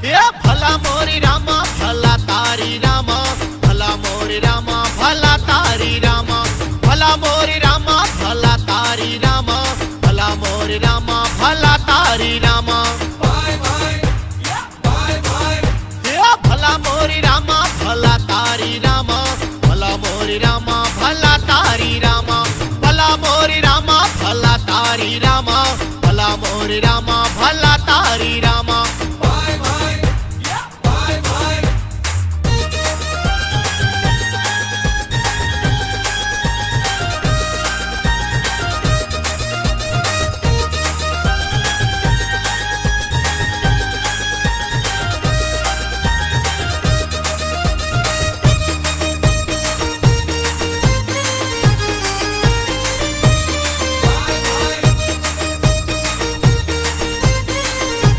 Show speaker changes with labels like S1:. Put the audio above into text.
S1: हे भला मोरी रामा भला तारी रामा, भला मोरी रामा भला तारी रामा, भला मोरी रामा भला तारी रामा, भला मोरी रामा भला तारी रामा। हे भला मोरी रामा भला तारी रामा, भला मोरी रामा भला तारी रामा, भला मोरी रामा भला तारी रामा, भला मोरी रामा भला तारी